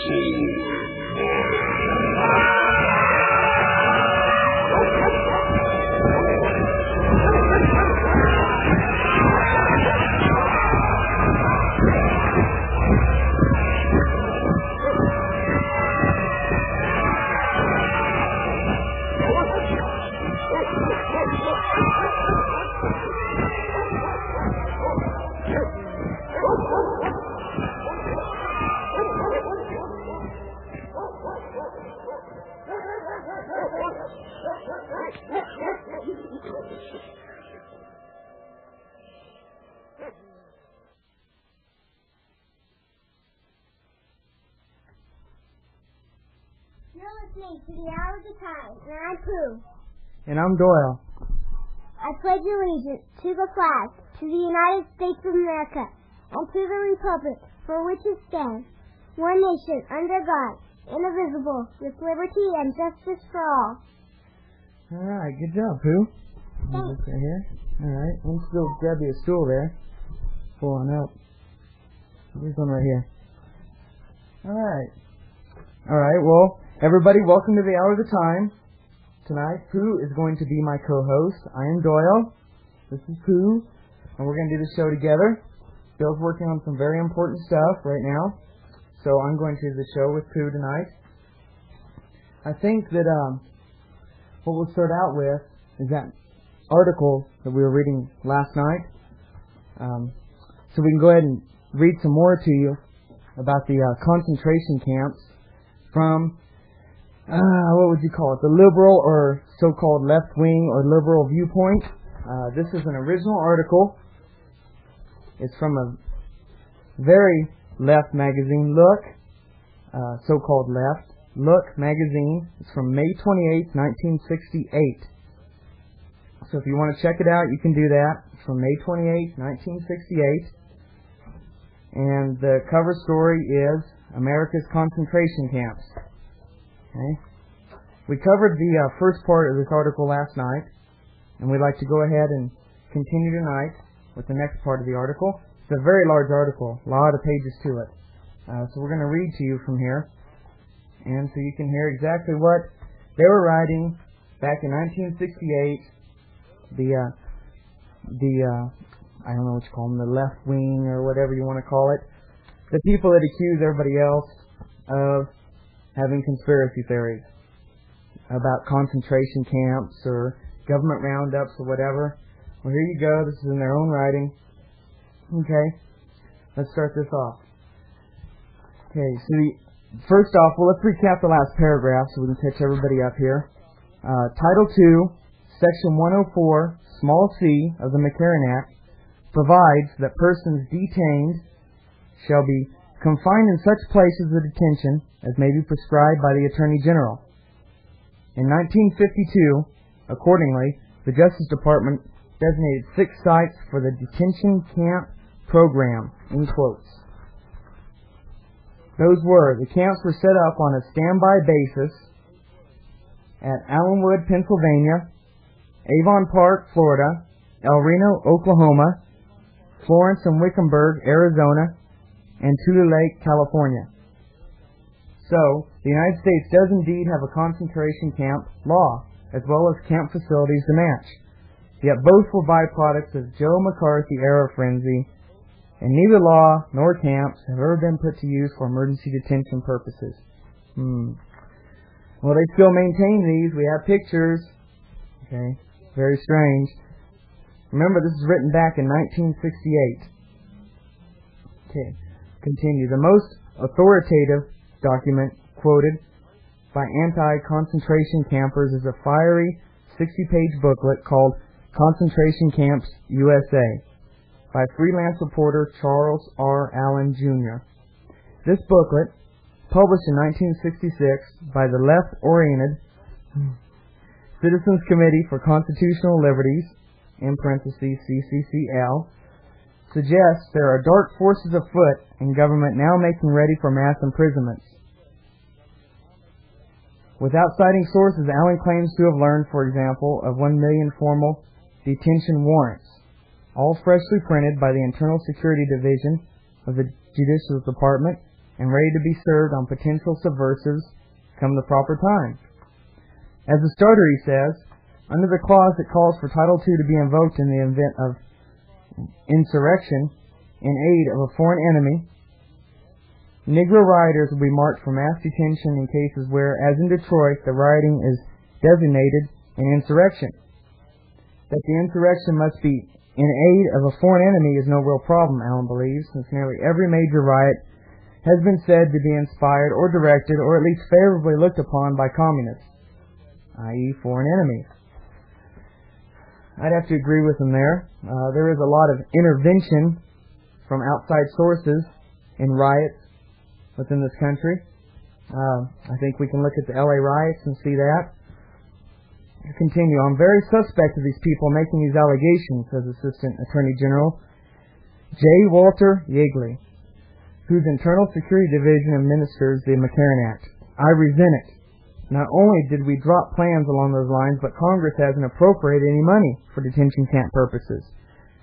You're listening to the Hour of the Time, and I'm Pooh. And I'm Doyle. I pledge allegiance to the flag, to the United States of America, and to the republic for which it stands, one nation, under God, indivisible, with liberty and justice for all. All right, good job, Pooh. Thanks. Right here. All right, let's go grab you a stool there. Pull on up. There's one right here. All right, well, everybody, welcome to the Hour of the Time. Tonight, Pooh is going to be my co-host. I am Doyle. This is Pooh, and we're going to do the show together. Bill's working on some very important stuff right now, so I'm going to do the show with Pooh tonight. I think that what we'll start out with is that article that we were reading last night. So we can go ahead and read some more to you about the concentration camps from, what would you call it, the liberal or so-called left-wing or liberal viewpoint. This is an original article. It's from a very left magazine, Look, so-called left. Look magazine. It's from May 28th, 1968. So if you want to check it out, you can do that. It's from May 28th, 1968. And the cover story is America's concentration camps. Okay. We covered the first part of this article last night, and we'd like to go ahead and continue tonight with the next part of the article. It's a very large article, a lot of pages to it. So we're going to read to you from here, and so you can hear exactly what they were writing back in 1968. I don't know what you call them, the left wing or whatever you want to call it. The people that accuse everybody else of having conspiracy theories about concentration camps or government roundups or whatever. Well, here you go. This is in their own writing. Okay, let's start this off. Okay, so first off, well, let's recap the last paragraph so we can catch everybody up here. Title 2, Section 104, small c of the McCarran Act provides that persons detained shall be confined in such places of detention as may be prescribed by the Attorney General. In 1952, accordingly, the Justice Department designated 6 sites for the detention camp program, in quotes. Those were, the camps were set up on a standby basis at Allenwood, Pennsylvania, Avon Park, Florida, El Reno, Oklahoma, Florence and Wickenburg, Arizona, and Tule Lake, California. So, the United States does indeed have a concentration camp law, as well as camp facilities to match. Yet both were byproducts of Joe McCarthy-era frenzy, and neither law nor camps have ever been put to use for emergency detention purposes. Well, they still maintain these. We have pictures. Okay, very strange. Remember, this is written back in 1968. Okay, continue. The most authoritative document quoted by anti-concentration campers is a fiery 60-page booklet called Concentration Camps USA by freelance reporter Charles R. Allen, Jr. This booklet, published in 1966 by the left-oriented Citizens Committee for Constitutional Liberties, in parentheses CCCL, suggests there are dark forces afoot in government now making ready for mass imprisonments. Without citing sources, Allen claims to have learned, for example, of 1 million formal detention warrants, all freshly printed by the Internal Security Division of the Judicial Department and ready to be served on potential subversives come the proper time. As a starter, he says, under the clause that calls for Title II to be invoked in the event of insurrection in aid of a foreign enemy, Negro rioters will be marked for mass detention in cases where, as in Detroit, the rioting is designated an insurrection. That the insurrection must be in aid of a foreign enemy is no real problem, Allen believes, since nearly every major riot has been said to be inspired or directed or at least favorably looked upon by communists, i.e. foreign enemies. I'd have to agree with him there. There is a lot of intervention from outside sources in riots within this country. I think we can look at the LA riots and see that. Continue. I'm very suspect of these people making these allegations, says Assistant Attorney General J. Walter Yeagley, whose Internal Security Division administers the McCarran Act. I resent it. Not only did we drop plans along those lines, but Congress hasn't appropriated any money for detention camp purposes.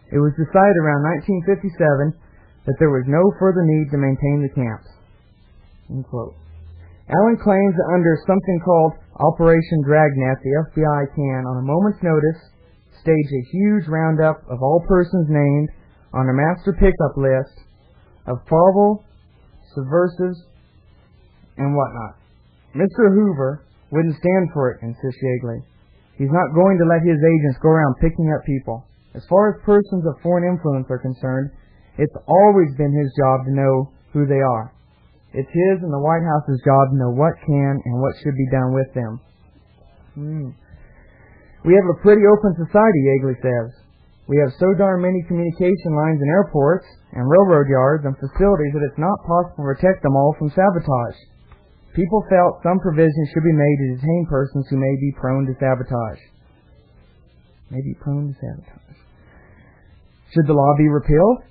It was decided around 1957 that there was no further need to maintain the camps. End quote. Allen claims that under something called Operation Dragnet, the FBI can, on a moment's notice, stage a huge roundup of all persons named on a master pickup list of probable subversives and whatnot. Mr. Hoover wouldn't stand for it, insists Yeagley. He's not going to let his agents go around picking up people. As far as persons of foreign influence are concerned, it's always been his job to know who they are. It's his and the White House's job to know what can and what should be done with them. We have a pretty open society, Yeagley says. We have so darn many communication lines and airports and railroad yards and facilities that it's not possible to protect them all from sabotage. People felt some provision should be made to detain persons who may be prone to sabotage. Should the law be repealed?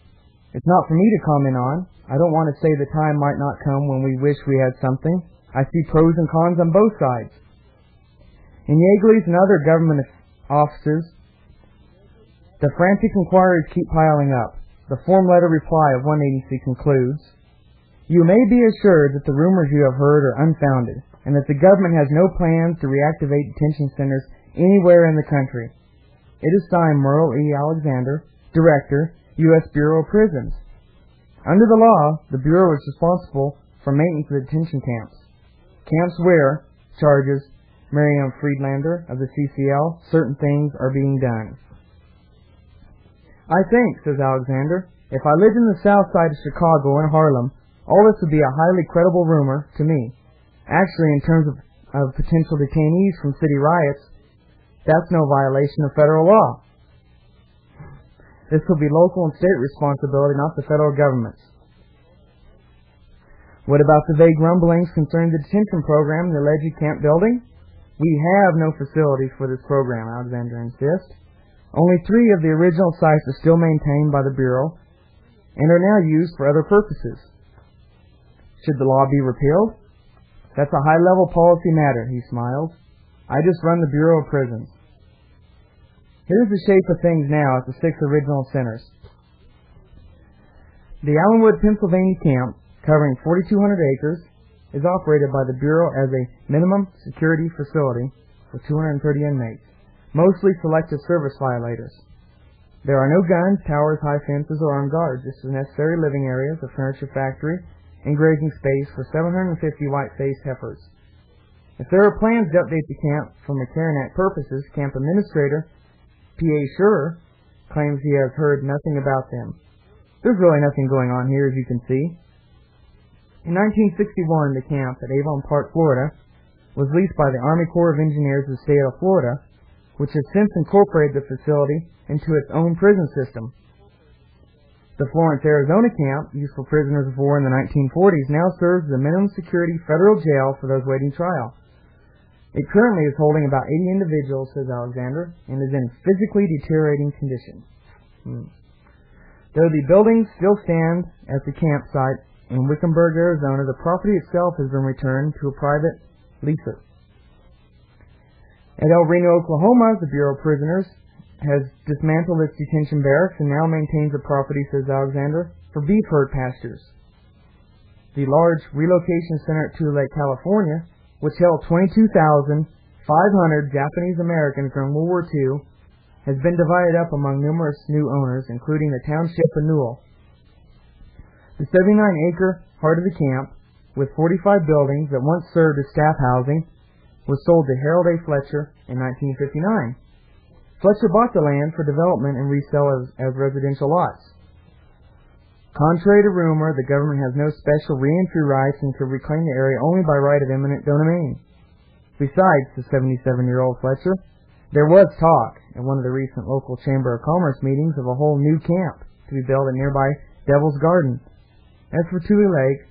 It's not for me to comment on. I don't want to say the time might not come when we wish we had something. I see pros and cons on both sides. In Yeagley's and other government offices, the frantic inquiries keep piling up. The form letter reply of one agency concludes, "You may be assured that the rumors you have heard are unfounded, and that the government has no plans to reactivate detention centers anywhere in the country. It is signed Merle E. Alexander, Director, U.S. Bureau of Prisons. Under the law, the Bureau is responsible for maintenance of detention camps. Camps where, charges Miriam Friedlander of the CCL, certain things are being done." I think, says Alexander, if I lived in the south side of Chicago or in Harlem, all this would be a highly credible rumor to me. Actually, in terms of potential detainees from city riots, that's no violation of federal law. This will be local and state responsibility, not the federal government's. What about the vague rumblings concerning the detention program in the alleged camp building? We have no facilities for this program, Alexander insists. Only 3 of the original sites are still maintained by the Bureau and are now used for other purposes. Should the law be repealed? That's a high-level policy matter, he smiles. I just run the Bureau of Prisons. Here's the shape of things now at the 6 original centers. The Allenwood, Pennsylvania camp, covering 4,200 acres, is operated by the Bureau as a minimum security facility for 230 inmates, mostly selective service violators. There are no guns, towers, high fences, or armed guards. This is necessary living areas, a furniture factory, and grazing space for 750 white-faced heifers. If there are plans to update the camp for McCarran Act purposes, Camp Administrator P.A. Schurer claims he has heard nothing about them. There's really nothing going on here, as you can see. In 1961, the camp at Avon Park, Florida, was leased by the Army Corps of Engineers of the state of Florida, which has since incorporated the facility into its own prison system. The Florence, Arizona camp, used for prisoners of war in the 1940s, now serves as a minimum security federal jail for those waiting trial. It currently is holding about 80 individuals, says Alexander, and is in physically deteriorating condition. Though the buildings still stand at the campsite in Wickenburg, Arizona, the property itself has been returned to a private leaser. At El Reno, Oklahoma, the Bureau of Prisoners has dismantled its detention barracks and now maintains the property, says Alexander, for beef herd pastures. the large relocation center at Tule Lake, California, which held 22,500 Japanese Americans during World War II, has been divided up among numerous new owners, including the township of Newell. The 79-acre heart of the camp, with 45 buildings that once served as staff housing, was sold to Harold A. Fletcher in 1959. Fletcher bought the land for development and resale as residential lots. Contrary to rumor, the government has no special re-entry rights and could reclaim the area only by right of eminent domain. Besides the 77-year-old Fletcher, there was talk at one of the recent local Chamber of Commerce meetings of a whole new camp to be built at nearby Devil's Garden. As for Tule Lake,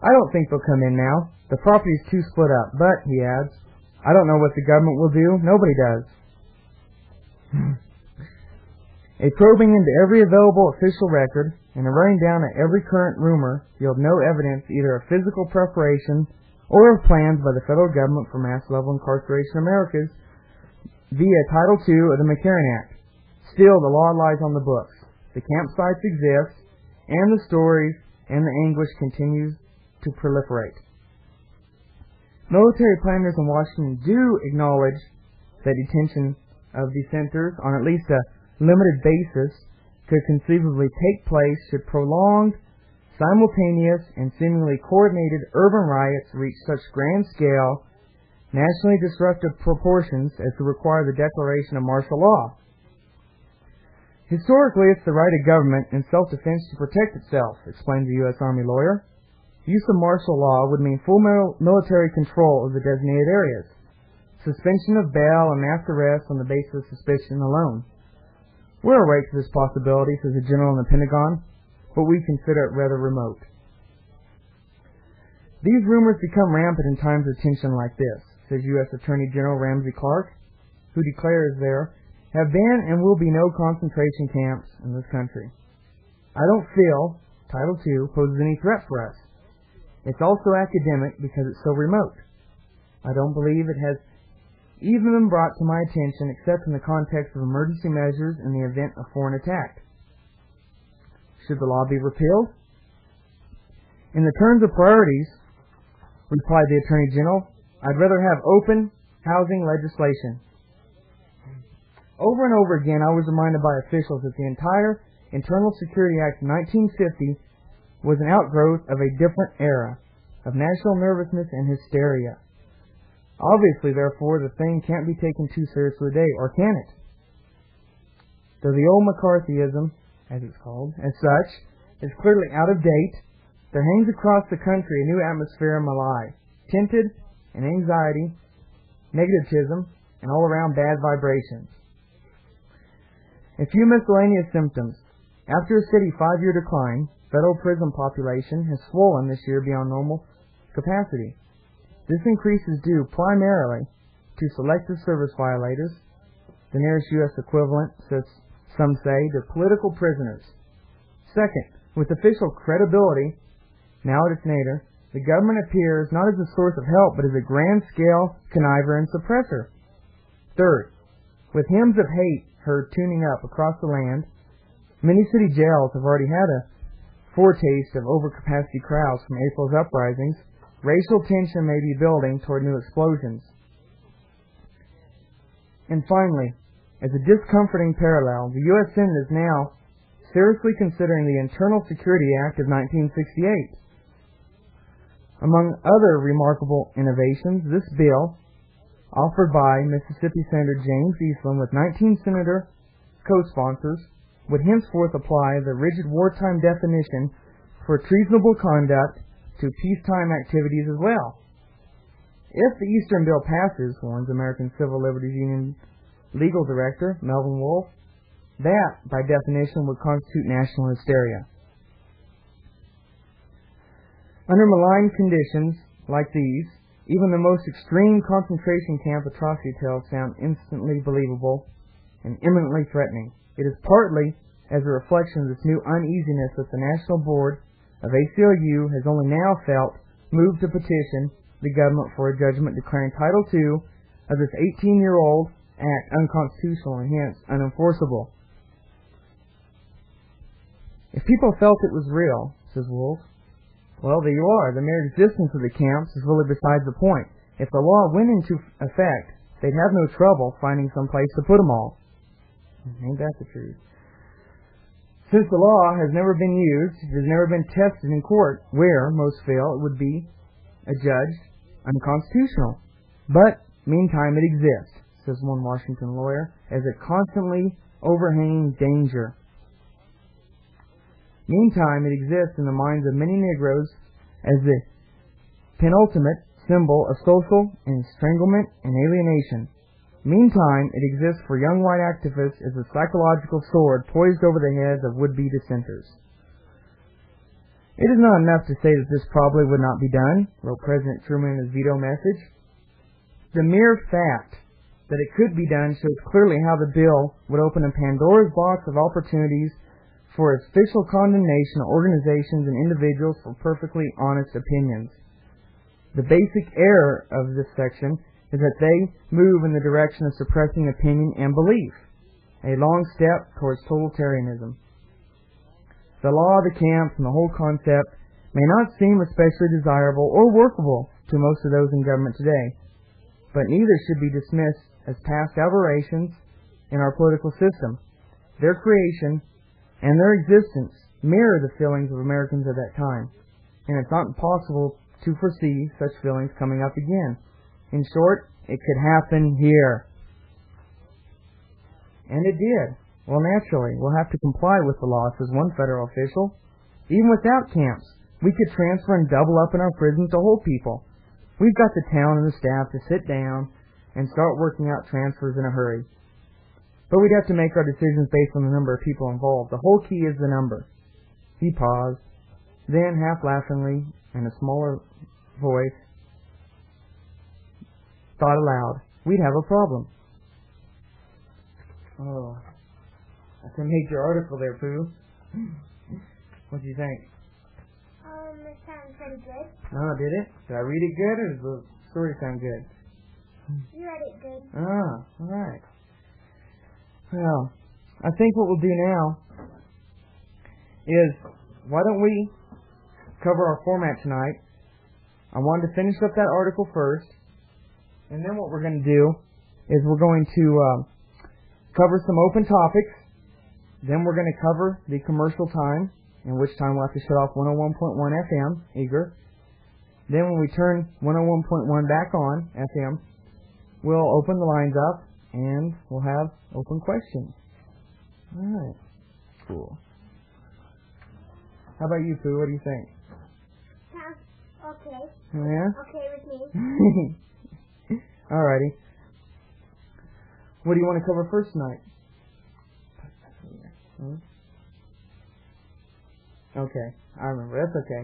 I don't think they'll come in now. The property's too split up, but, he adds, I don't know what the government will do. Nobody does. A probing into every available official record and a running down of every current rumor yield no evidence either of physical preparation or of plans by the federal government for mass-level incarceration of Americans via Title II of the McCarran Act. Still, the law lies on the books. The campsites exist, and the stories and the anguish continues to proliferate. Military planners in Washington do acknowledge that detention of dissenters on at least a limited basis could conceivably take place should prolonged, simultaneous, and seemingly coordinated urban riots reach such grand scale, nationally disruptive proportions as to require the declaration of martial law. Historically, it's the right of government in self-defense to protect itself, explains a U.S. Army lawyer. Use of martial law would mean full military control of the designated areas, suspension of bail and mass arrest on the basis of suspicion alone. We're awake to this possibility, says a general in the Pentagon, but we consider it rather remote. These rumors become rampant in times of tension like this, says U.S. Attorney General Ramsey Clark, who declares there have been and will be no concentration camps in this country. I don't feel Title II poses any threat for us. It's also academic because it's so remote. I don't believe it has even been brought to my attention except in the context of emergency measures in the event of foreign attack. Should the law be repealed? In the terms of priorities, replied the Attorney General, I'd rather have open housing legislation. Over and over again, I was reminded by officials that the entire Internal Security Act of 1950 was an outgrowth of a different era of national nervousness and hysteria. Obviously, therefore, the thing can't be taken too seriously today, or can it? Though the old McCarthyism, as it's called, as such, is clearly out of date, there hangs across the country a new atmosphere of malign, tinted and anxiety, negativism, and all-around bad vibrations. A few miscellaneous symptoms. After a steady 5-year decline, federal prison population has swollen this year beyond normal capacity. This increase is due primarily to selective service violators, the nearest U.S. equivalent, says some say, to political prisoners. Second, with official credibility now at its nadir, the government appears not as a source of help, but as a grand-scale conniver and suppressor. Third, with hymns of hate heard tuning up across the land, many city jails have already had a foretaste of overcapacity crowds from April's uprisings. Racial tension may be building toward new explosions. And finally, as a discomforting parallel, the U.S. Senate is now seriously considering the Internal Security Act of 1968. Among other remarkable innovations, this bill, offered by Mississippi Senator James Eastland with 19 senator co-sponsors, would henceforth apply the rigid wartime definition for treasonable conduct to peacetime activities as well. If the Eastern Bill passes, warns American Civil Liberties Union Legal Director Melvin Wolfe, that, by definition, would constitute national hysteria. Under malign conditions like these, even the most extreme concentration camp atrocity tales sound instantly believable and imminently threatening. It is partly as a reflection of this new uneasiness that the National Board of ACLU has only now felt moved to petition the government for a judgment declaring Title II of this 18-year-old act unconstitutional and hence unenforceable. If people felt it was real, says Wolfe, Well, there you are. The mere existence of the camps is really besides the point. If the law went into effect, they'd have no trouble finding some place to put them all. Ain't that the truth? Since the law has never been used, it has never been tested in court, where, most feel, it would be adjudged unconstitutional. But, meantime, it exists, says one Washington lawyer, as a constantly overhanging danger. Meantime, it exists in the minds of many Negroes as the penultimate symbol of social estranglement and alienation. Meantime, it exists for young white activists as a psychological sword poised over the heads of would-be dissenters. It is not enough to say that this probably would not be done, wrote President Truman in his veto message. The mere fact that it could be done shows clearly how the bill would open a Pandora's box of opportunities for official condemnation of organizations and individuals for perfectly honest opinions. The basic error of this section is that they move in the direction of suppressing opinion and belief, a long step towards totalitarianism. The law of the camps and the whole concept may not seem especially desirable or workable to most of those in government today, but neither should be dismissed as past aberrations in our political system. Their creation and their existence mirror the feelings of Americans at that time, and it's not impossible to foresee such feelings coming up again. In short, it could happen here. And it did. Well, naturally, we'll have to comply with the law, says one federal official. Even without camps, we could transfer and double up in our prisons to hold people. We've got the town and the staff to sit down and start working out transfers in a hurry. But we'd have to make our decisions based on the number of people involved. The whole key is the number. He paused. Then, half laughingly, in a smaller voice, thought aloud, we'd have a problem. Oh, that's a major article there, Pooh. What do you think? It sounds pretty good. Oh, did it? Did I read it good, or does the story sound good? You read it good. Ah, all right. Well, I think what we'll do now is, why don't we cover our format tonight? I wanted to finish up that article first, and then what we're going to do is we're going to cover some open topics. Then we're going to cover the commercial time, in which time we'll have to shut off 101.1 FM, eager. Then when we turn 101.1 back on FM, we'll open the lines up, and we'll have open questions. All right. Cool. How about you, Pooh? What do you think? Sounds okay. Yeah? Okay with me. Alrighty. What do you want to cover first tonight? Okay, I remember. That's okay.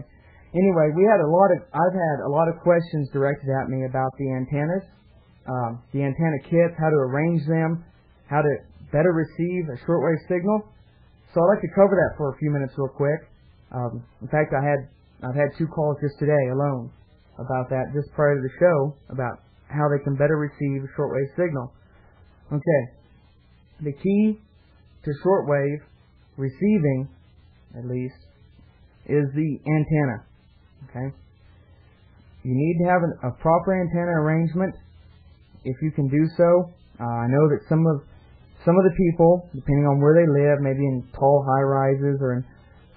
Anyway, I've had a lot of questions directed at me about the antennas, the antenna kits, how to arrange them, how to better receive a shortwave signal. So I'd like to cover that for a few minutes real quick. In fact, I've had 2 calls just today alone about that, just prior to the show, about how they can better receive a shortwave signal. Okay, the key to shortwave receiving, at least, is the antenna. Okay, you need to have a proper antenna arrangement. If you can do so, I know that some of the people, depending on where they live, maybe in tall high-rises or in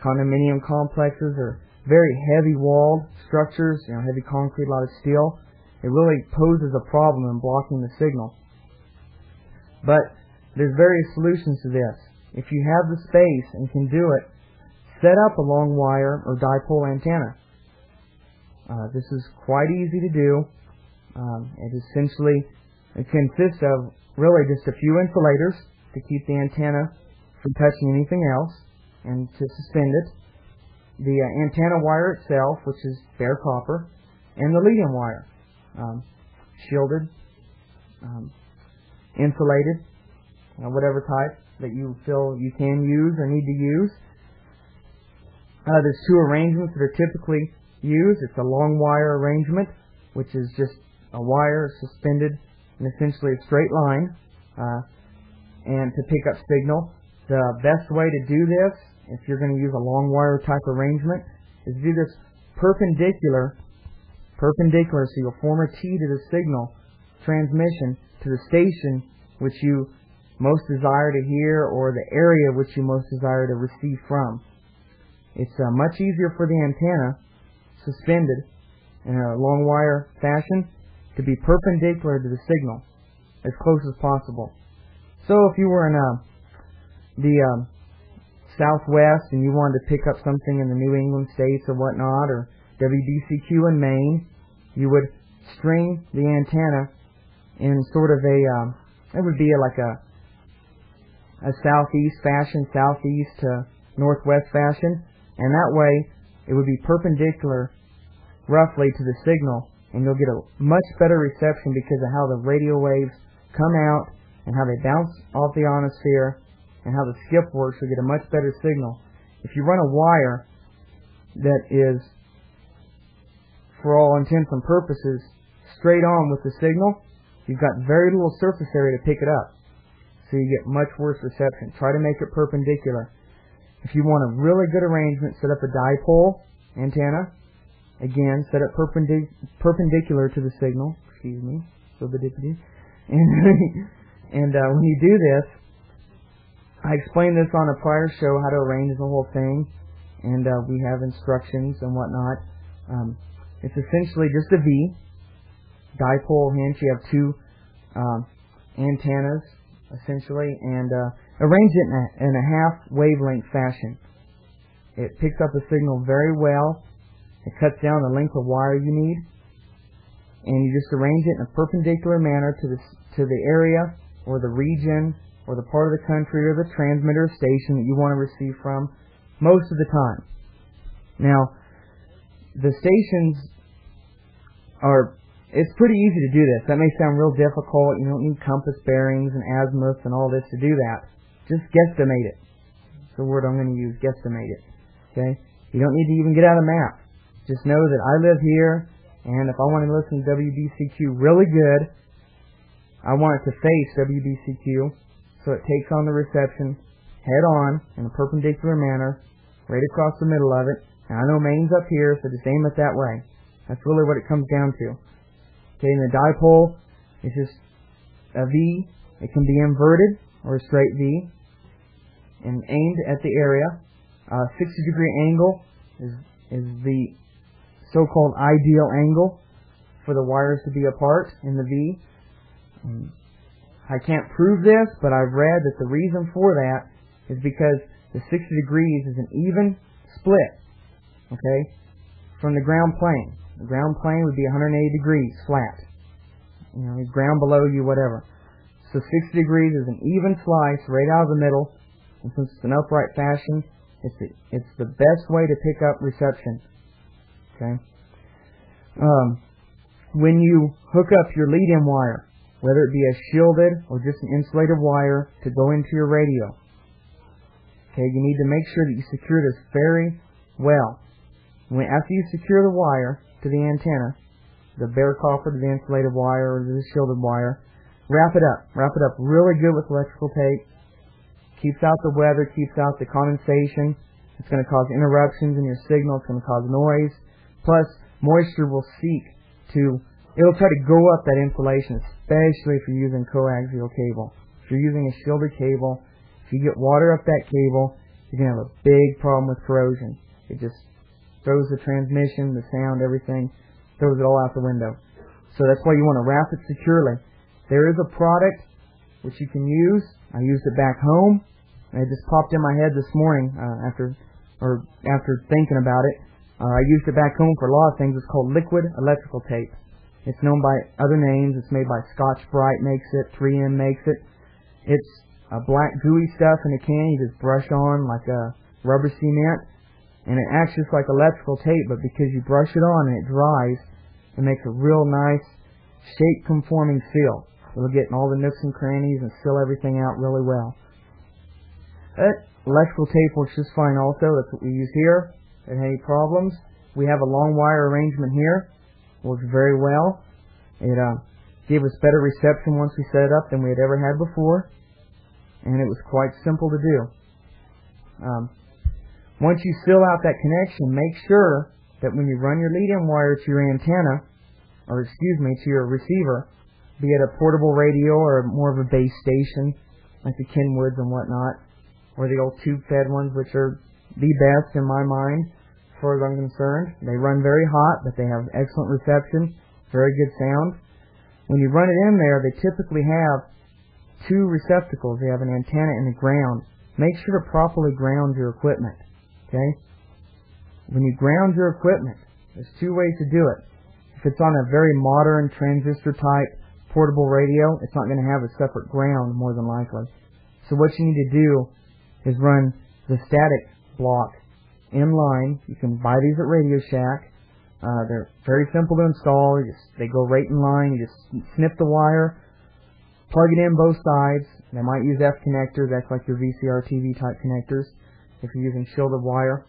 condominium complexes or very heavy walled structures, heavy concrete, a lot of steel, it really poses a problem in blocking the signal. But there's various solutions to this. If you have the space and can do it, set up a long wire or dipole antenna. This is quite easy to do. It consists of really just a few insulators to keep the antenna from touching anything else and to suspend it. The antenna wire itself, which is bare copper, and the leading wire, shielded, insulated, whatever type that you feel you can use or need to use. There's 2 arrangements that are typically used. It's a long wire arrangement, which is just a wire suspended in essentially a straight line, and to pick up signal. The best way to do this, if you're going to use a long wire type arrangement, is to do this perpendicular, so you'll form a T to the signal transmission to the station which you most desire to hear, or the area which you most desire to receive from. It's much easier for the antenna, suspended in a long wire fashion, to be perpendicular to the signal, as close as possible. So if you were in the Southwest and you wanted to pick up something in the New England states or whatnot, or WDCQ in Maine, you would string the antenna in sort of it would be like a southeast fashion, southeast to northwest fashion, and that way it would be perpendicular roughly to the signal, and you'll get a much better reception because of how the radio waves come out and how they bounce off the ionosphere and how the skip works. You'll get a much better signal. If you run a wire that is, for all intents and purposes, straight on with the signal, you've got very little surface area to pick it up, so you get much worse reception. Try to make it perpendicular. If you want a really good arrangement, set up a dipole antenna. Again, set it perpendicular to the signal. Excuse me. And when you do this, I explained this on a prior show, how to arrange the whole thing, and we have instructions and whatnot. It's essentially just a V, dipole hinge. You have two antennas, essentially, and arrange it in a half wavelength fashion. It picks up the signal very well. It cuts down the length of wire you need, and you just arrange it in a perpendicular manner to the area or the region or the part of the country or the transmitter station that you want to receive from most of the time. Now, the stations it's pretty easy to do this. That may sound real difficult. You don't need compass bearings and azimuths and all this to do that. Just guesstimate it. That's the word I'm going to use, guesstimate it. Okay? You don't need to even get out a map. Just know that I live here, and if I want to listen to WBCQ really good, I want it to face WBCQ, so it takes on the reception head on in a perpendicular manner, right across the middle of it. And I know Maine's up here, so just aim it that way. That's really what it comes down to. Okay, and the dipole is just a V. It can be inverted or a straight V, and aimed at the area. 60-degree angle is the so-called ideal angle for the wires to be apart in the V. I can't prove this, but I've read that the reason for that is because the 60 degrees is an even split, okay, from the ground plane. The ground plane would be 180 degrees flat. You know, ground below you, whatever. So 60 degrees is an even slice right out of the middle, and since it's an upright fashion, it's the best way to pick up reception. Okay. When you hook up your lead-in wire, whether it be a shielded or just an insulated wire to go into your radio, okay, you need to make sure that you secure this very well. After you secure the wire to the antenna, the bare copper to the insulated wire or the shielded wire, wrap it up. Wrap it up really good with electrical tape. Keeps out the weather, keeps out the condensation. It's going to cause interruptions in your signal. It's going to cause noise. Plus, moisture will seek it'll try to go up that insulation, especially if you're using coaxial cable. If you're using a shielded cable, if you get water up that cable, you're going to have a big problem with corrosion. It just throws the transmission, the sound, everything, throws it all out the window. So that's why you want to wrap it securely. There is a product which you can use. I used it back home, and it just popped in my head this morning after thinking about it. I used it back home for a lot of things. It's called liquid electrical tape. It's known by other names. It's made by Scotch-Brite makes it, 3M makes it. It's a black gooey stuff in a can you just brush on like a rubber cement, and it acts just like electrical tape, but because you brush it on and it dries, it makes a real nice shape-conforming seal. It'll get in all the nooks and crannies and seal everything out really well. Electrical tape works just fine also. That's what we use here. If any problems, we have a long wire arrangement here. Works very well. It gave us better reception once we set it up than we had ever had before, and it was quite simple to do. Once you seal out that connection, make sure that when you run your lead-in wire to your antenna, to your receiver, be it a portable radio or more of a base station, like the Kenwoods and whatnot, or the old tube-fed ones, which are the best in my mind, as far as I'm concerned. They run very hot, but they have excellent reception, very good sound. When you run it in there, they typically have two receptacles. They have an antenna and a ground. Make sure to properly ground your equipment. Okay? When you ground your equipment, there's two ways to do it. If it's on a very modern transistor type portable radio, it's not going to have a separate ground, more than likely. So what you need to do is run the static block in line. You can buy these at Radio Shack. They're very simple to install. They go right in line. You just snip the wire, plug it in both sides. They might use F connectors. That's like your VCR TV type connectors if you're using shielded wire.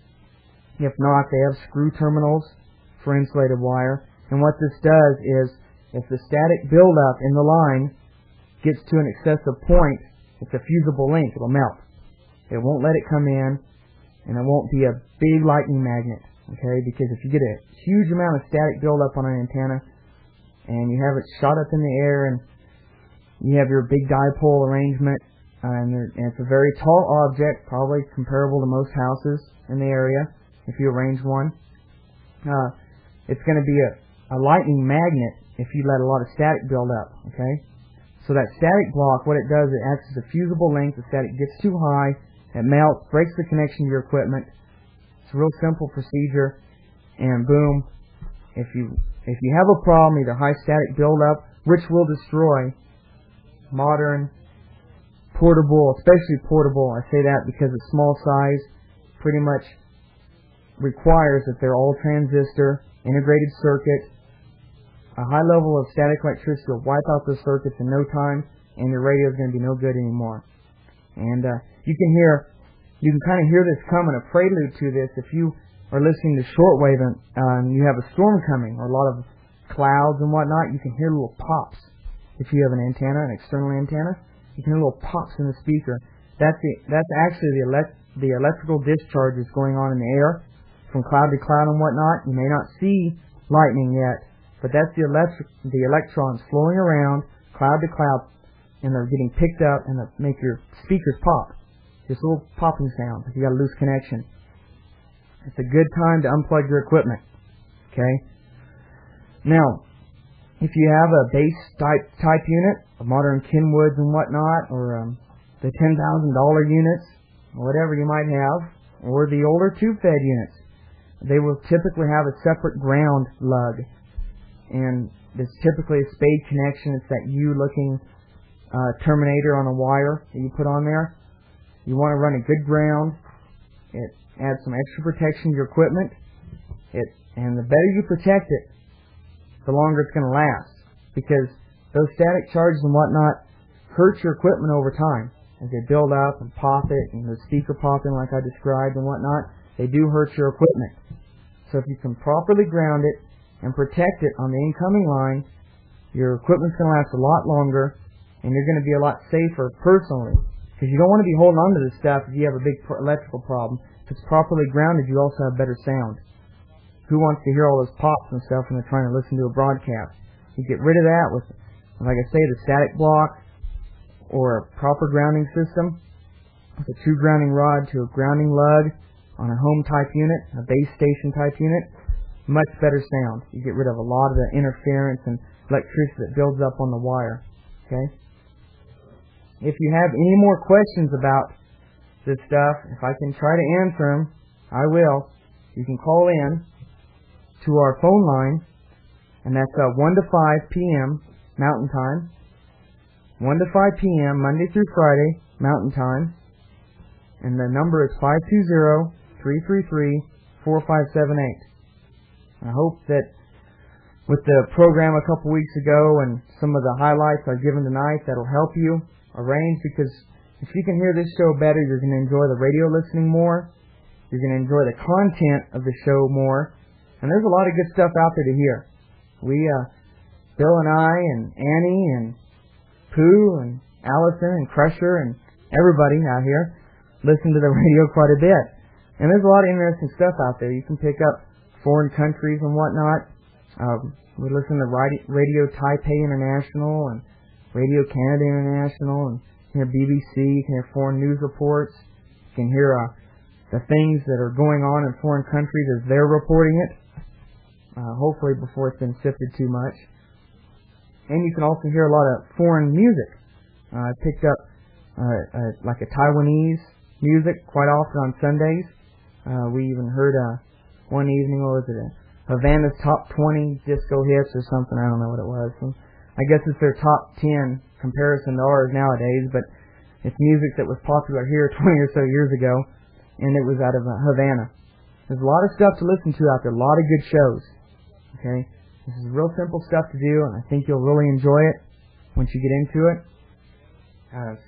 If not, they have screw terminals for insulated wire. And what this does is, if the static buildup in the line gets to an excessive point, it's a fusible link. It'll melt. It won't let it come in, and it won't be a big lightning magnet. Okay? Because if you get a huge amount of static buildup on an antenna, and you have it shot up in the air, and you have your big dipole arrangement, and it's a very tall object, probably comparable to most houses in the area, if you arrange one, it's going to be a lightning magnet if you let a lot of static build up, okay? So that static block, what it does, it acts as a fusible link. The static gets too high, it melts, breaks the connection to your equipment. It's a real simple procedure, and boom, if you have a problem, either high static buildup, which will destroy modern, portable, especially portable, I say that because it's small size, pretty much requires that they're all transistor, integrated circuit. A high level of static electricity will wipe out those circuits in no time, and your radio is going to be no good anymore. And you can kind of hear this coming, a prelude to this. If you are listening to shortwave and you have a storm coming, or a lot of clouds and whatnot, you can hear little pops. If you have an antenna, an external antenna, you can hear little pops in the speaker. That's actually the electrical discharges going on in the air from cloud to cloud and whatnot. You may not see lightning yet, but that's the electrons flowing around cloud to cloud, and they're getting picked up, and they make your speakers pop. Just a little popping sound if you got a loose connection. It's a good time to unplug your equipment. Okay? Now, if you have a base type unit, a modern Kenwoods and whatnot, or the $10,000 units, or whatever you might have, or the older tube-fed units, they will typically have a separate ground lug. And it's typically a spade connection. It's that U-looking terminator on a wire that you put on there. You want to run a good ground. It adds some extra protection to your equipment. And the better you protect it, the longer it's going to last. Because those static charges and whatnot hurt your equipment over time. As they build up and pop it, and the speaker popping like I described and whatnot, they do hurt your equipment. So if you can properly ground it and protect it on the incoming line, your equipment's going to last a lot longer, and you're going to be a lot safer personally. Because you don't want to be holding on to this stuff if you have a big electrical problem. If it's properly grounded, you also have better sound. Who wants to hear all those pops and stuff when they're trying to listen to a broadcast? You get rid of that with, like I say, the static block, or a proper grounding system, with a true grounding rod to a grounding lug on a home type unit, a base station type unit. Much better sound. You get rid of a lot of the interference and electricity that builds up on the wire. Okay? If you have any more questions about this stuff, if I can try to answer them, I will. You can call in to our phone line, and that's 1 to 5 p.m. Mountain Time. 1 to 5 p.m. Monday through Friday, Mountain Time. And the number is 520-333-4578. I hope that with the program a couple weeks ago and some of the highlights I've given tonight, that'll help you arrange, because if you can hear this show better, you're going to enjoy the radio listening more. You're going to enjoy the content of the show more. And there's a lot of good stuff out there to hear. Bill and I and Annie and Pooh and Allison and Crusher and everybody out here listen to the radio quite a bit. And there's a lot of interesting stuff out there. You can pick up foreign countries and whatnot. We listen to Radio Taipei International and Radio Canada International, and you can hear BBC, you can hear foreign news reports, you can hear the things that are going on in foreign countries as they're reporting it, hopefully before it's been sifted too much. And you can also hear a lot of foreign music. I picked up like a Taiwanese music quite often on Sundays. We even heard one evening, what was it, Havana's Top 20 Disco Hits or something, I don't know what it was. So I guess it's their top 10 comparison to ours nowadays, but it's music that was popular here 20 or so years ago, and it was out of Havana. There's a lot of stuff to listen to out there, a lot of good shows. Okay, this is real simple stuff to do, and I think you'll really enjoy it once you get into it.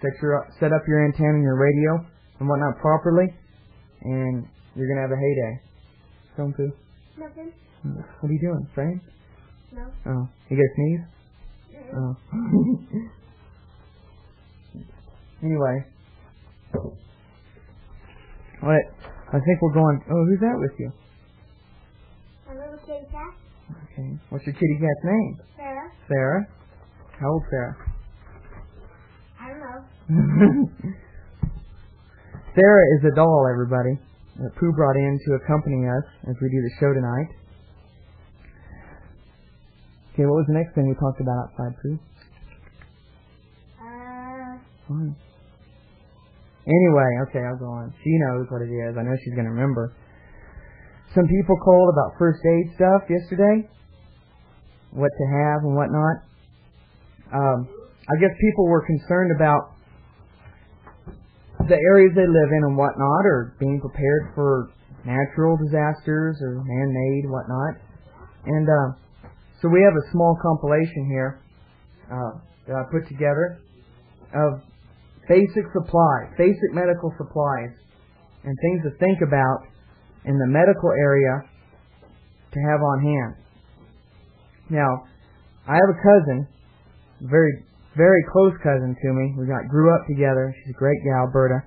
Set up your antenna and your radio and whatnot properly, and you're going to have a heyday. Something, Pooh? Nothing. What are you doing? Praying? No. Oh. You got a sneeze? Oh. Anyway. What? I think we're going... Oh, who's that with you? A little kitty cat. Okay. What's your kitty cat's name? Sarah. Sarah? How old Sarah? I don't know. Sarah is a doll, everybody, that Pooh brought in to accompany us as we do the show tonight. Okay, what was the next thing we talked about outside, Pooh? Anyway, okay, I'll go on. She knows what it is. I know she's going to remember. Some people called about first aid stuff yesterday. What to have and what not. I guess people were concerned about the areas they live in and whatnot, or being prepared for natural disasters or man-made whatnot. And so we have a small compilation here that I put together of basic medical supplies, and things to think about in the medical area to have on hand. Now, I have a cousin, very, very close cousin to me. We grew up together. She's a great gal, Berta.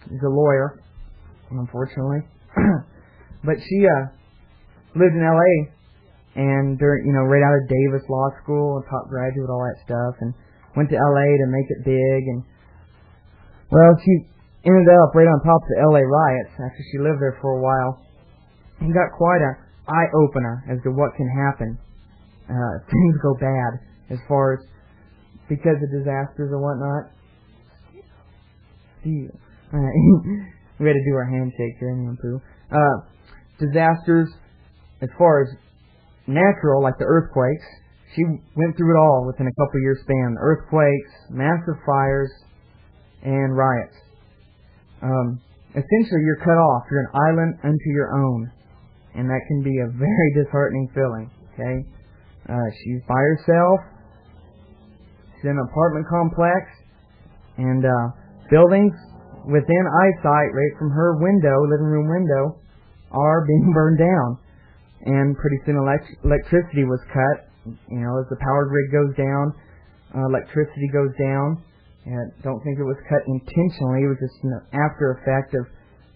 She's a lawyer, unfortunately. But she lived in L.A. and right out of Davis Law School, and top graduate, all that stuff, and went to L.A. to make it big. And well, she ended up right on top of the L.A. riots after she lived there for a while, and got quite an eye-opener as to what can happen if things go bad, as far as because of disasters or whatnot. We had to do our handshake here, anyway, Pooh. Disasters, as far as natural, like the earthquakes, she went through it all within a couple years span. Earthquakes, massive fires, and riots. Essentially, you're cut off. You're an island unto your own, and that can be a very disheartening feeling. Okay, she's by herself. She's in an apartment complex, and buildings within eyesight, right from her window, living room window, are being burned down. And pretty soon electricity was cut. As the power grid goes down, electricity goes down. And don't think it was cut intentionally. It was just an after effect of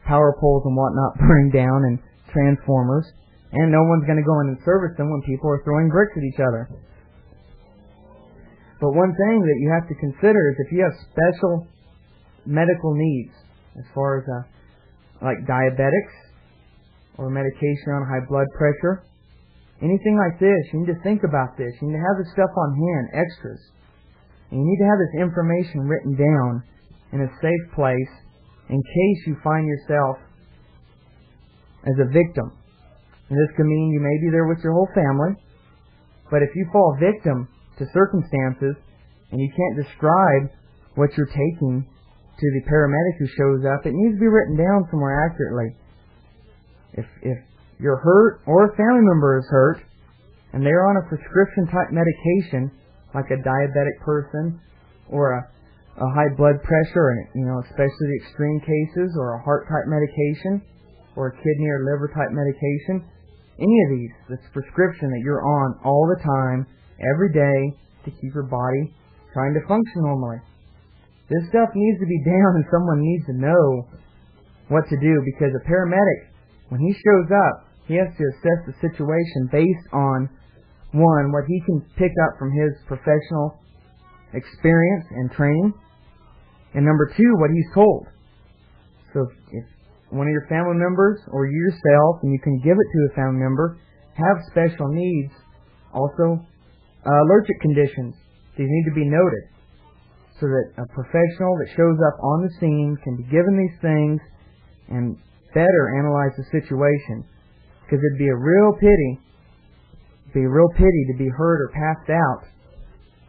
power poles and whatnot burning down and transformers. And no one's going to go in and service them when people are throwing bricks at each other. But one thing that you have to consider is if you have special medical needs, as far as like diabetics or medication on high blood pressure, anything like this, you need to think about this. You need to have this stuff on hand, extras. And you need to have this information written down in a safe place in case you find yourself as a victim. And this could mean you may be there with your whole family, but if you fall victim to circumstances and you can't describe what you're taking to the paramedic who shows up, it needs to be written down somewhere accurately. If you're hurt or a family member is hurt and they're on a prescription type medication, like a diabetic person or a high blood pressure, and especially the extreme cases, or a heart type medication or a kidney or liver type medication, any of these, this prescription that you're on all the time, every day, to keep your body trying to function normally. This stuff needs to be down, and someone needs to know what to do, because a paramedic, when he shows up, he has to assess the situation based on, one, what he can pick up from his professional experience and training, and number two, what he's told. So if one of your family members or you yourself, and you can give it to a family member, have special needs, also allergic conditions, these need to be noted so that a professional that shows up on the scene can be given these things and better analyze the situation. Because it'd be a real pity to be hurt or passed out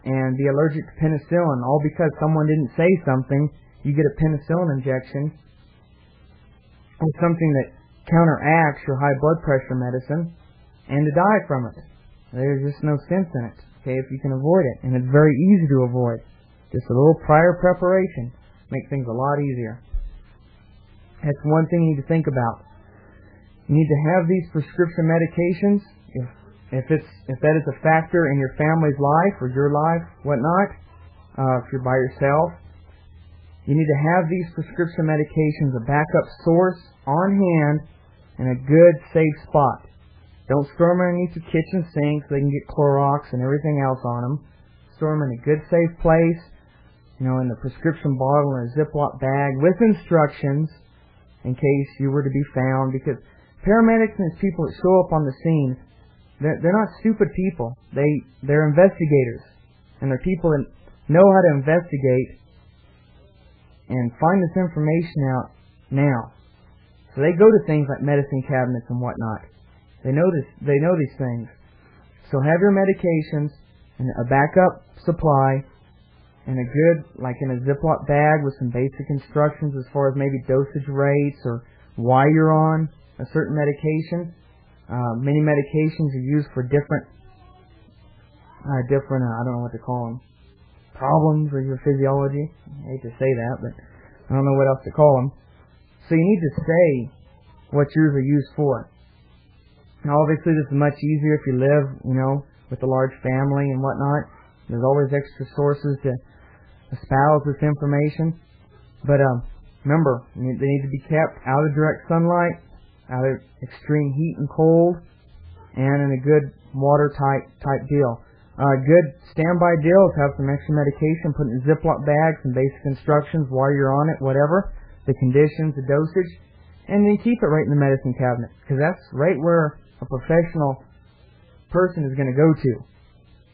and be allergic to penicillin, all because someone didn't say something. You get a penicillin injection or something that counteracts your high blood pressure medicine, and to die from it. There's just no sense in it, okay, if you can avoid it. And it's very easy to avoid. Just a little prior preparation makes things a lot easier. That's one thing you need to think about. You need to have these prescription medications if that is a factor in your family's life or your life, whatnot. If you're by yourself, you need to have these prescription medications, a backup source on hand, and a good safe spot. Don't store them underneath your kitchen sink so they can get Clorox and everything else on them. Store them in a good safe place, in the prescription bottle in a Ziploc bag with instructions in case you were to be found. Because paramedics and these people that show up on the scene, they're not stupid people. They're investigators, and they're people that know how to investigate and find this information out now. So they go to things like medicine cabinets and whatnot. They know these things. So have your medications and a backup supply and a good, like in a Ziploc bag with some basic instructions as far as maybe dosage rates or why you're on a certain medication. Many medications are used for different, I don't know what to call them, problems with your physiology. I hate to say that, but I don't know what else to call them. So you need to say what yours are used for. Now, obviously, this is much easier if you live, with a large family and whatnot. There's always extra sources to espouse this information. But remember, they need to be kept out of direct sunlight, out of extreme heat and cold, and in a good watertight type deal. A good standby deal is have some extra medication, put it in Ziploc bags, some basic instructions while you're on it, whatever, the conditions, the dosage, and then keep it right in the medicine cabinet, because that's right where a professional person is going to go to.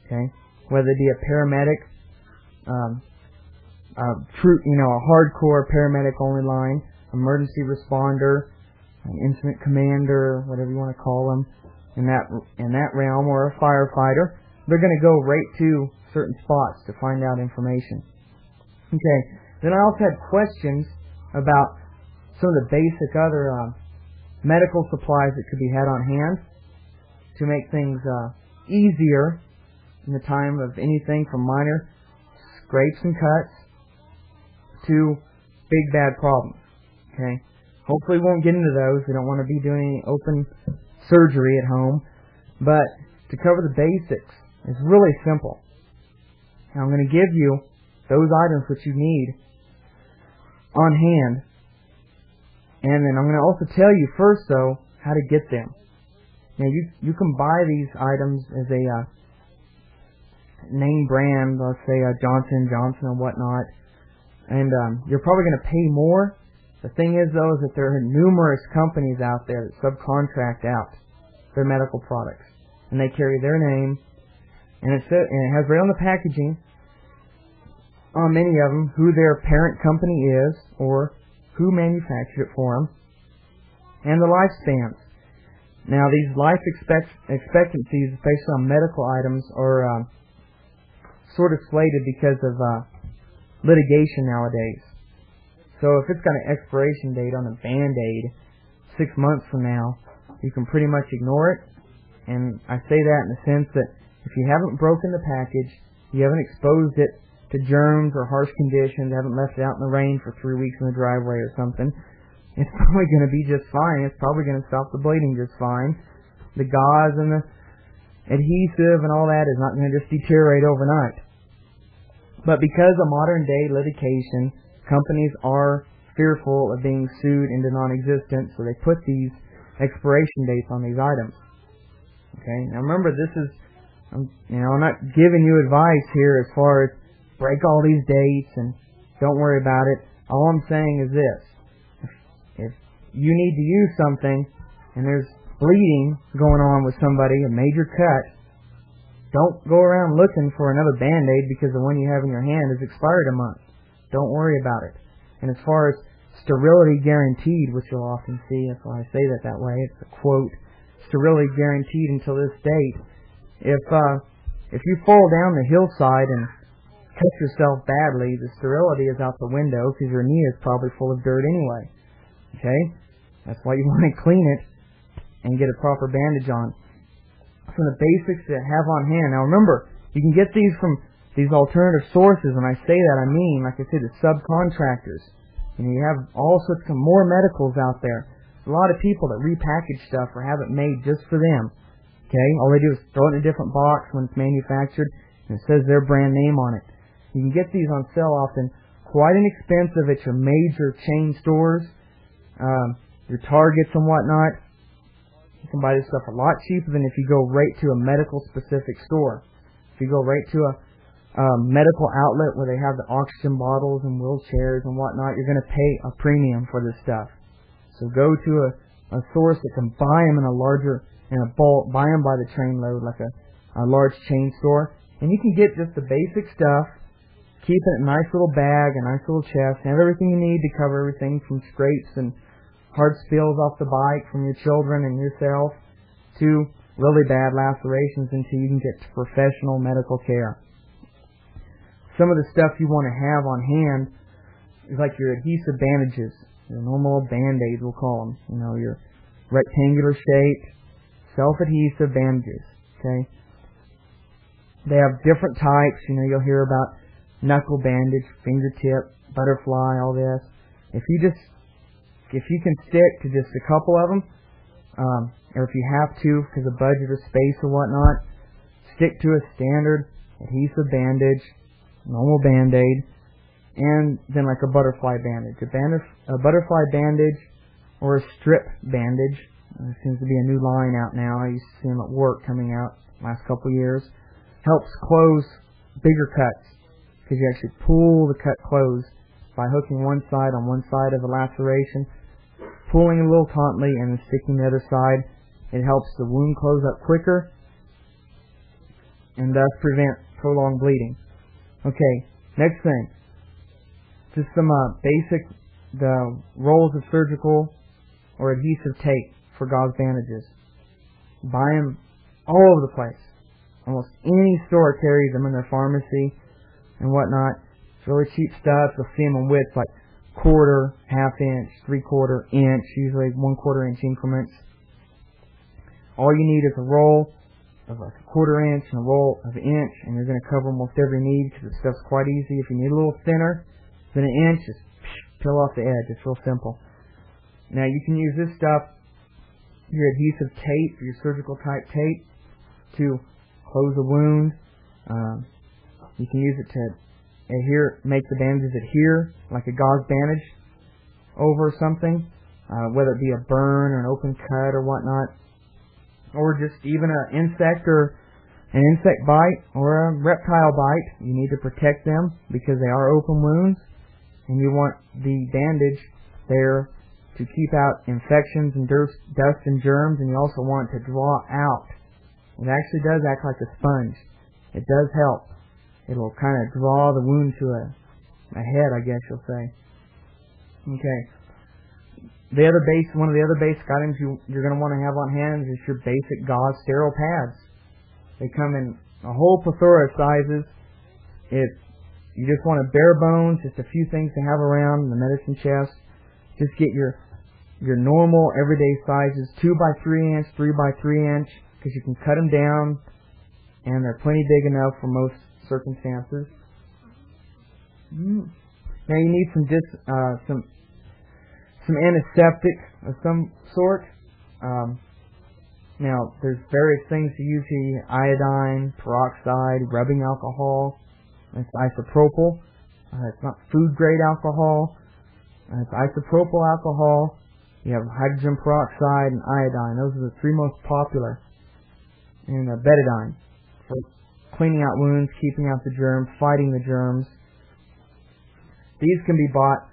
Okay, whether it be a paramedic, a hardcore paramedic only line, emergency responder, an incident commander, whatever you want to call them, in that realm, or a firefighter. They're going to go right to certain spots to find out information. Okay, then I also had questions about some of the basic other medical supplies that could be had on hand to make things easier in the time of anything from minor scrapes and cuts to big bad problems. Okay, hopefully we won't get into those. We don't want to be doing any open surgery at home, but to cover the basics, it's really simple. Now I'm going to give you those items which you need on hand, and then I'm going to also tell you first, though, how to get them. Now you can buy these items as a name brand, let's say Johnson & Johnson and whatnot, and you're probably going to pay more. The thing is, though, is that there are numerous companies out there that subcontract out their medical products, and they carry their name. And it has right on the packaging, on many of them, who their parent company is, or who manufactured it for them, and the lifespans. Now, these life expectancies, especially on medical items, are sort of slated because of litigation nowadays. So if it's got an expiration date on a Band-Aid 6 months from now, you can pretty much ignore it. And I say that in the sense that if you haven't broken the package, you haven't exposed it to germs or harsh conditions, haven't left it out in the rain for 3 weeks in the driveway or something, it's probably going to be just fine. It's probably going to stop the bleeding just fine. The gauze and the adhesive and all that is not going to just deteriorate overnight. But because of modern day litigation, companies are fearful of being sued into non-existence, so they put these expiration dates on these items. Okay, now remember, this is, I'm not giving you advice here as far as break all these dates and don't worry about it. All I'm saying is this: if you need to use something and there's bleeding going on with somebody, a major cut, don't go around looking for another Band-Aid because the one you have in your hand is expired a month. Don't worry about it. And as far as sterility guaranteed, which you'll often see, that's why I say that way, it's a quote, sterility guaranteed until this date. If you fall down the hillside and cut yourself badly, the sterility is out the window because your knee is probably full of dirt anyway. Okay? That's why you want to clean it and get a proper bandage on. So the basics to have on hand. Now remember, you can get these from these alternative sources. When I say that, I mean, like I said, the subcontractors. You have all sorts of more medicals out there. There's a lot of people that repackage stuff or have it made just for them. Okay? All they do is throw it in a different box when it's manufactured, and it says their brand name on it. You can get these on sale often quite inexpensive at your major chain stores, your Targets and whatnot. You can buy this stuff a lot cheaper than if you go right to a medical-specific store. If you go right to a medical outlet where they have the oxygen bottles and wheelchairs and whatnot, you're going to pay a premium for this stuff. So go to a source that can buy them in a bulk, buy them by the trainload, like a large chain store, and you can get just the basic stuff, keep it in a nice little bag, a nice little chest, have everything you need to cover everything from scrapes and hard spills off the bike from your children and yourself to really bad lacerations until you can get to professional medical care. Some of the stuff you want to have on hand is like your adhesive bandages, your normal Band-Aids, we'll call them. Your rectangular shaped, self-adhesive bandages. Okay, they have different types. You'll hear about knuckle bandage, fingertip, butterfly, all this. If you can stick to just a couple of them, or if you have to because of budget or space or whatnot, stick to a standard adhesive bandage, normal Band-Aid, and then like a butterfly bandage. A butterfly bandage or a strip bandage. There seems to be a new line out now. I used to see them at work coming out last couple of years. Helps close bigger cuts because you actually pull the cut closed by hooking one side on one side of the laceration, pulling a little tautly, and then sticking the other side. It helps the wound close up quicker and thus prevent prolonged bleeding. Okay, next thing. Just some basic rolls of surgical or adhesive tape for gauze bandages. Buy them all over the place. Almost any store carries them in their pharmacy and whatnot. It's really cheap stuff. You'll see them in widths like quarter, half inch, 3/4 inch, usually 1/4 inch increments. All you need is a roll of like a 1/4 inch and a roll of an inch, and you're going to cover almost every need because the stuff's quite easy. If you need a little thinner than an inch, just peel off the edge. It's real simple. Now you can use this stuff, your adhesive tape, your surgical type tape, to close a wound. You can use it to make the bandages adhere like a gauze bandage over something, whether it be a burn or an open cut or whatnot, or just even an insect bite or a reptile bite. You need to protect them because they are open wounds, and you want the bandage there to keep out infections and dust and germs, and you also want it to draw out. It actually does act like a sponge. It does help. It'll kind of draw the wound to a head, I guess you'll say. Okay. One of the other basic items you're going to want to have on hand is your basic gauze sterile pads. They come in a whole plethora of sizes. You just want a bare bones, just a few things to have around in the medicine chest. Just get your normal everyday sizes, 2x3 inch, 3x3 inch, because you can cut them down, and they're plenty big enough for most circumstances. Now you need some antiseptic of some sort. Now there's various things to use here: iodine, peroxide, rubbing alcohol. It's isopropyl. It's not food grade alcohol. It's isopropyl alcohol. You have hydrogen peroxide and iodine. Those are the three most popular. And betadine for cleaning out wounds, keeping out the germs, fighting the germs. These can be bought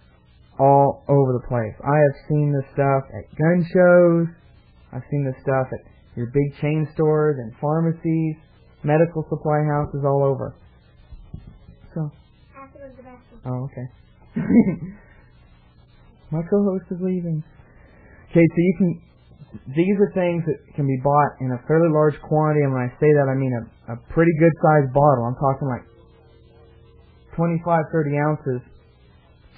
all over the place. I have seen this stuff at gun shows. I've seen this stuff at your big chain stores and pharmacies, medical supply houses all over. So. Oh, okay. My co-host is leaving. Okay, so these are things that can be bought in a fairly large quantity, and when I say that, I mean a pretty good sized bottle. I'm talking like 25, 30 ounces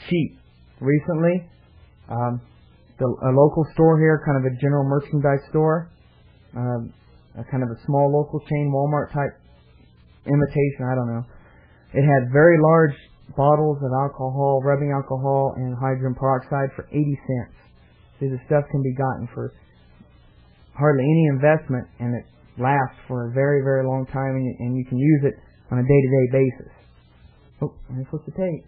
cheap. Recently, a local store here, kind of a general merchandise store, a kind of a small local chain, Walmart type imitation, I don't know. It had very large bottles of alcohol, rubbing alcohol, and hydrogen peroxide for 80 cents. So the stuff can be gotten for hardly any investment, and it lasts for a very, very long time, and you can use it on a day-to-day basis. Oh, I flipped the tape.